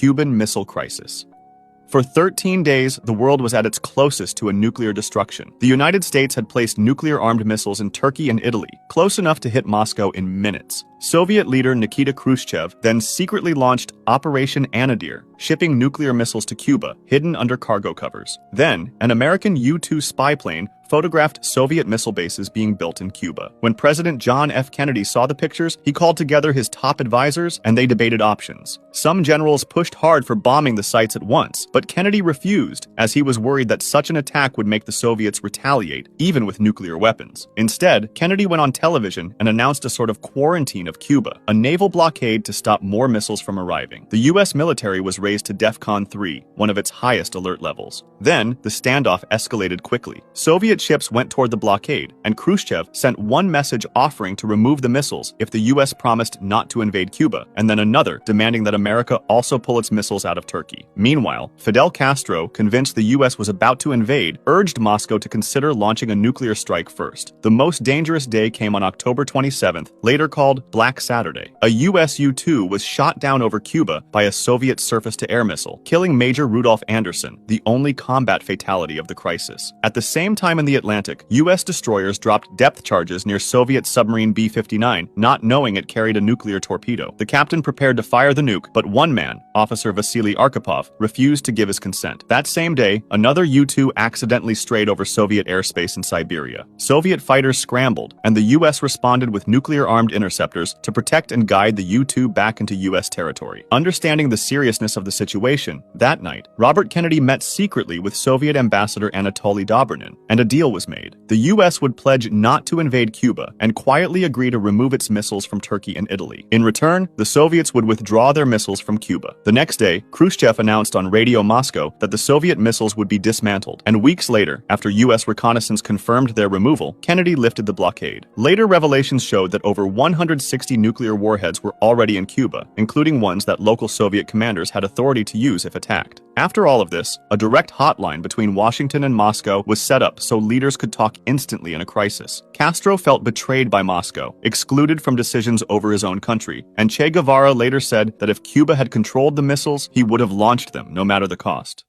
Cuban Missile Crisis. For 13 days, the world was at its closest to a nuclear destruction. The United States had placed nuclear-armed missiles in Turkey and Italy, close enough to hit Moscow in minutes. Soviet leader Nikita Khrushchev then secretly launched Operation Anadyr, shipping nuclear missiles to Cuba, hidden under cargo covers. Then, an American U-2 spy plane photographed Soviet missile bases being built in Cuba. When President John F. Kennedy saw the pictures, he called together his top advisors and they debated options. Some generals pushed hard for bombing the sites at once, but Kennedy refused, as he was worried that such an attack would make the Soviets retaliate, even with nuclear weapons. Instead, Kennedy went on television and announced a sort of quarantine of Cuba, a naval blockade to stop more missiles from arriving. The U.S. military was raised to DEFCON 3, one of its highest alert levels. Then, the standoff escalated quickly. Soviet ships went toward the blockade, and Khrushchev sent one message offering to remove the missiles if the U.S. promised not to invade Cuba, and then another demanding that America also pull its missiles out of Turkey. Meanwhile, Fidel Castro, convinced the U.S. was about to invade, urged Moscow to consider launching a nuclear strike first. The most dangerous day came on October 27th, later called Black Saturday. A U.S. U-2 was shot down over Cuba by a Soviet surface-to-air missile, killing Major Rudolf Anderson, the only combat fatality of the crisis. At the same time in the Atlantic, U.S. destroyers dropped depth charges near Soviet submarine B-59, not knowing it carried a nuclear torpedo. The captain prepared to fire the nuke, but one man, Officer Vasily Arkhipov, refused to give his consent. That same day, another U-2 accidentally strayed over Soviet airspace in Siberia. Soviet fighters scrambled, and the U.S. responded with nuclear-armed interceptors to protect and guide the U-2 back into U.S. territory. Understanding the seriousness of the situation, that night, Robert Kennedy met secretly with Soviet Ambassador Anatoly Dobrynin, and a deal was made. The U.S. would pledge not to invade Cuba and quietly agree to remove its missiles from Turkey and Italy. In return, the Soviets would withdraw their missiles from Cuba. The next day, Khrushchev announced on Radio Moscow that the Soviet missiles would be dismantled, and weeks later, after U.S. reconnaissance confirmed their removal, Kennedy lifted the blockade. Later revelations showed that over 160 nuclear warheads were already in Cuba, including ones that local Soviet commanders had authority to use if attacked. After all of this, a direct hotline between Washington and Moscow was set up so leaders could talk instantly in a crisis. Castro felt betrayed by Moscow, excluded from decisions over his own country, and Che Guevara later said that if Cuba had controlled the missiles, he would have launched them no matter the cost.